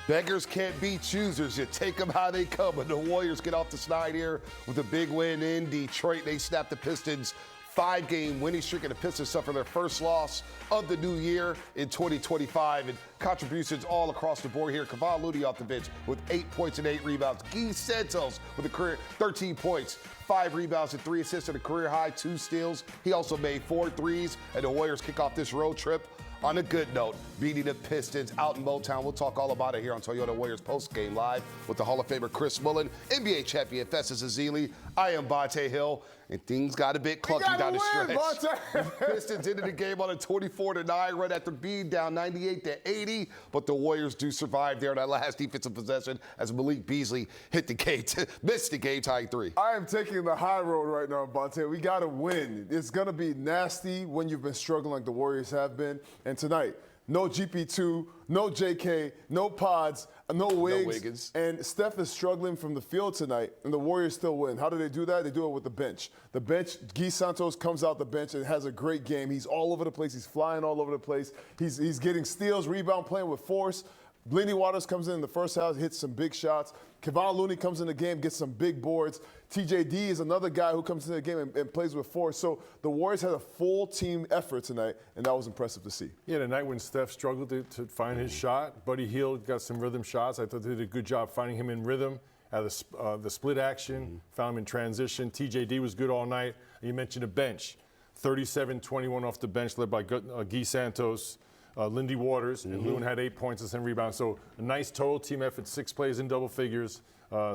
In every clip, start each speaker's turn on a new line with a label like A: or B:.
A: Beggars can't be choosers. You take them how they come. And the Warriors get off the snide here with a big win in Detroit. They snap the Pistons' 5-game winning streak, and the Pistons suffer their first loss of the new year in 2025. And contributions all across the board here. Kevon Looney off the bench with 8 points and 8 rebounds. Guy Santos with a career 13 points, 5 rebounds and 3 assists, and a career high 2 steals. He also made 4 threes, and the Warriors kick off this road trip on a good note, beating the Pistons out in Motown. We'll talk all about it here on Toyota Warriors Postgame Live with the Hall of Famer Chris Mullin, NBA champion Festus Ezeli. I am Bonte Hill, and things got a bit clunky down the stretch. The Pistons ended the game on a 24-9 run after being down 98-80, but the Warriors do survive there in that last defensive possession as Malik Beasley hit the gate, missed the game-tying 3.
B: I am taking the high road right now, Bonte. We got to win. It's going to be nasty when you've been struggling like the Warriors have been. And tonight, no GP2, no JK, no Pods, no Wiggins. And Steph is struggling from the field tonight, and the Warriors still win. How do they do that? They do it with the bench. The bench, Guy Santos comes out the bench and has a great game. He's all over the place. He's flying all over the place. He's getting steals, rebound, playing with force. Blindy Waters comes in the first half, hits some big shots. Kevon Looney comes in the game, gets some big boards. TJD is another guy who comes into the game and plays with force. So the Warriors had a full team effort tonight, and that was impressive to see.
C: Yeah, the night when Steph struggled to find his shot, Buddy Hield got some rhythm shots. I thought they did a good job finding him in rhythm out of the split action, found him in transition. TJD was good all night. You mentioned the bench, 37-21 off the bench, led by Guy Santos. Lindy Waters, and Loon had 8 points and 10 rebounds. So a nice total team effort, 6 plays in double figures.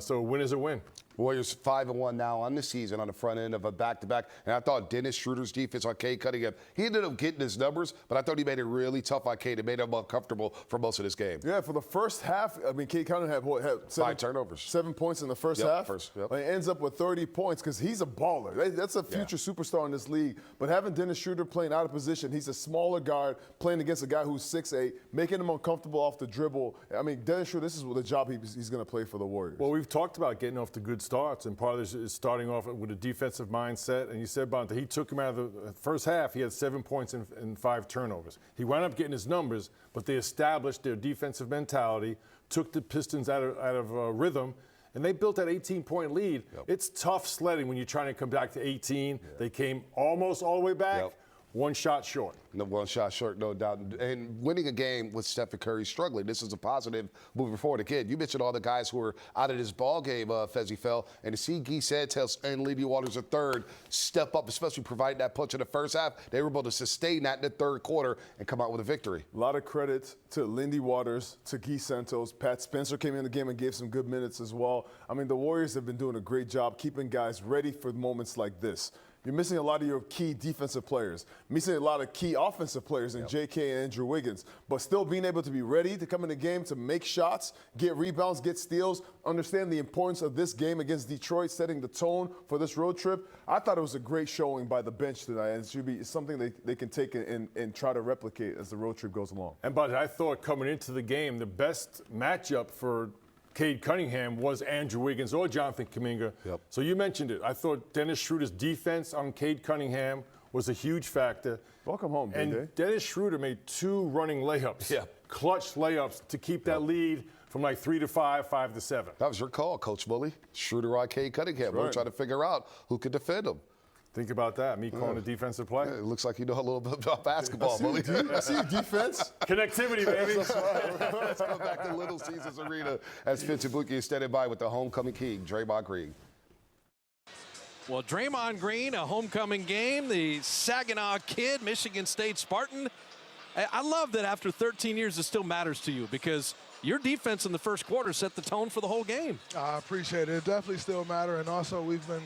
C: So a win is a win.
A: Warriors 5-1 now on the season on the front end of a back-to-back. And I thought Dennis Schroeder's defense on Cade Cunningham, he ended up getting his numbers, but I thought he made it really tough on Cade. It made him uncomfortable for most of this game.
B: Yeah, for the first half, I mean, Cade Cunningham had
A: 5 turnovers.
B: 7 points in the first half. He ends up with 30 points because he's a baller. That's a future superstar in this league. But having Dennis Schroeder playing out of position, he's a smaller guard playing against a guy who's 6'8", making him uncomfortable off the dribble. I mean, Dennis Schroeder, this is the job he's going to play for the Warriors.
C: Well, we've talked about getting off to good starts, and part of this is starting off with a defensive mindset. And you said, Bonte, he took him out of the first half. He had 7 points and 5 turnovers. He wound up getting his numbers, but they established their defensive mentality, took the Pistons out of rhythm, and they built that 18-point lead. It's tough sledding when you're trying to come back to 18. They came almost all the way back. 1 shot short.
A: No, 1 shot short, no doubt. And winning a game with Stephen Curry struggling, this is a positive moving forward. Again, you mentioned all the guys who were out of this ball game, Fezzy fell, and to see Guy Santos and Lindy Waters III step up, especially providing that punch in the first half, they were able to sustain that in the third quarter and come out with a victory.
B: A lot of credit to Lindy Waters, to Guy Santos. Pat Spencer came in the game and gave some good minutes as well. I mean, the Warriors have been doing a great job keeping guys ready for moments like this. You're missing a lot of your key defensive players, missing a lot of key offensive players in JK and Andrew Wiggins, but still being able to be ready to come in the game to make shots, get rebounds, get steals, understand the importance of this game against Detroit, setting the tone for this road trip. I thought it was a great showing by the bench tonight, and it should be something they can take and try to replicate as the road trip goes along.
C: And but I thought coming into the game, the best matchup for Cade Cunningham was Andrew Wiggins or Jonathan Kuminga. So you mentioned it. I thought Dennis Schroeder's defense on Cade Cunningham was a huge factor.
B: Welcome home,
C: and Dennis Schroeder made 2 running layups, clutch layups to keep that lead from like 3 to 5, 5 to 7.
A: That was your call, Coach Bully. Schroeder on Cade Cunningham. We're trying to figure out who could defend him.
C: Think about that, me calling a defensive play.
A: It looks like you know a little bit about basketball, Bully.
B: I see defense.
C: Connectivity, baby.
A: Let's go back to Little Caesars Arena as Fintabuki is standing by with the homecoming king, Draymond Green.
D: Well, Draymond Green, a homecoming game, the Saginaw kid, Michigan State Spartan. I love that after 13 years it still matters to you because your defense in the first quarter set the tone for the whole game.
E: I appreciate it. It definitely still matters, and also we've been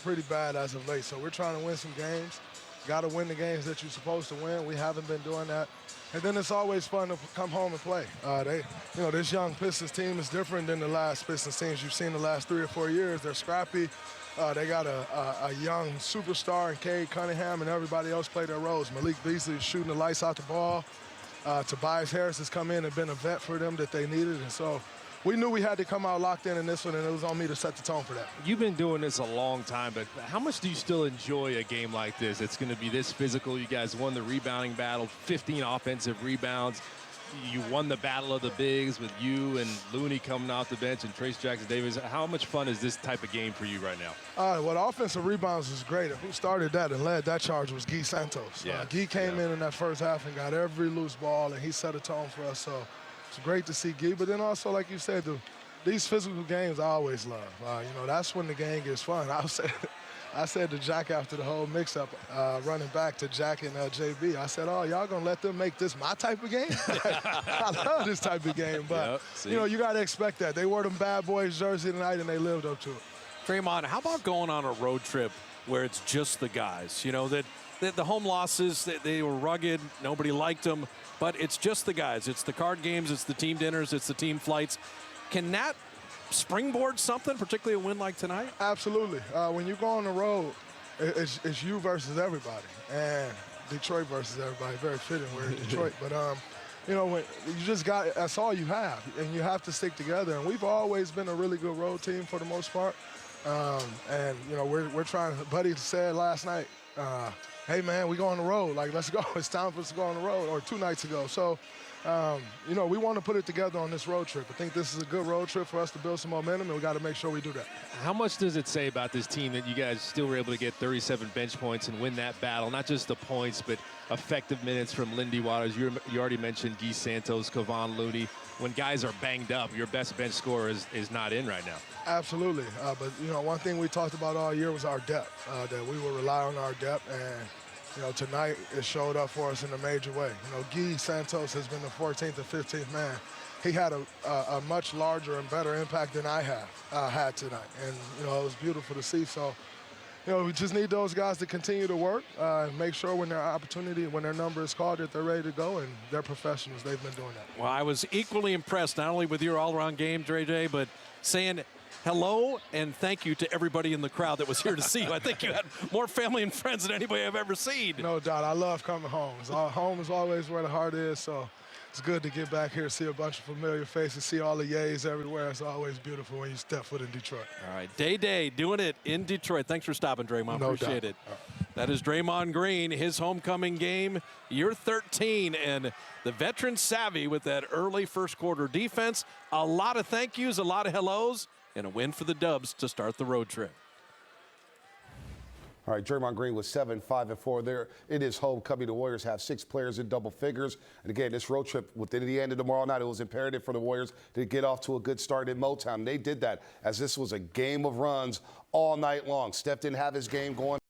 E: pretty bad as of late, so we're trying to win some games. Got to win the games that you're supposed to win. We haven't been doing that. And then it's always fun to come home and play. This young Pistons team is different than the last Pistons teams you've seen the last 3 or 4 years. They're scrappy. They got a young superstar in Cade Cunningham, and everybody else play their roles. Malik Beasley is shooting the lights out the ball. Tobias Harris has come in and been a vet for them that they needed. And so we knew we had to come out locked in this one, and it was on me to set the tone for that.
F: You've been doing this a long time, but how much do you still enjoy a game like this? It's going to be this physical. You guys won the rebounding battle, 15 offensive rebounds. you won the battle of the bigs with you and Looney coming off the bench and Trace Jackson-Davis. How much fun is this type of game for you right now?
E: Well, the offensive rebounds was great. Who started that and led that charge was Guy Santos.
F: Yeah.
E: Guy came in that first half and got every loose ball, and he set a tone for us. So it's great to see Guy. But then also, like you said, these physical games I always love. That's when the game gets fun. I said to Jack after the whole mix-up, running back to Jack and JB, I said, y'all going to let them make this my type of game? I love this type of game. But, you got to expect that. They wore them bad boys jersey tonight, and they lived up to it.
D: Draymond, how about going on a road trip where it's just the guys? That the home losses, they were rugged. Nobody liked them. But it's just the guys. It's the card games. It's the team dinners. It's the team flights. Can that springboard something, particularly a win like tonight?
E: Absolutely. When you go on the road, it's you versus everybody, and Detroit versus everybody. Very fitting, we're in Detroit. But when you just that's all you have, and you have to stick together. And we've always been a really good road team for the most part. We're trying. Buddy said last night, "Hey man, we go on the road. Like, let's go. It's time for us to go on the road." Or 2 nights ago. So. We want to put it together on this road trip. I think this is a good road trip for us to build some momentum, and we got to make sure we do that.
F: How much does it say about this team that you guys still were able to get 37 bench points and win that battle? Not just the points, but effective minutes from Lindy Waters. You already mentioned Guy Santos, Kevon Looney. When guys are banged up, your best bench scorer is not in right now.
E: Absolutely. But one thing we talked about all year was our depth, that we will rely on our depth. And tonight it showed up for us in a major way. Guy Santos has been the 14th or 15th man. He had a much larger and better impact than I had tonight. And, it was beautiful to see. So, we just need those guys to continue to work and make sure when their number is called, that they're ready to go, and they're professionals. They've been doing that.
D: Well, I was equally impressed, not only with your all-around game, Dre J, but saying hello and thank you to everybody in the crowd that was here to see you. I think you had more family and friends than anybody I've ever seen.
E: No doubt. I love coming home. Home is always where the heart is, so it's good to get back here, see a bunch of familiar faces, see all the yays everywhere. It's always beautiful when you step foot in Detroit.
D: All right, Day doing it in Detroit. Thanks for stopping, Draymond.
E: No
D: Appreciate
E: doubt.
D: it. That is Draymond Green, his homecoming game, year 13, and the veteran savvy with that early first quarter defense. A lot of thank yous, a lot of hellos, and a win for the Dubs to start the road trip.
A: All right, Draymond Green was 7, 5, and 4 there. It is homecoming. The Warriors have 6 players in double figures. And again, this road trip within the end of tomorrow night, it was imperative for the Warriors to get off to a good start in Motown. They did that as this was a game of runs all night long. Steph didn't have his game going.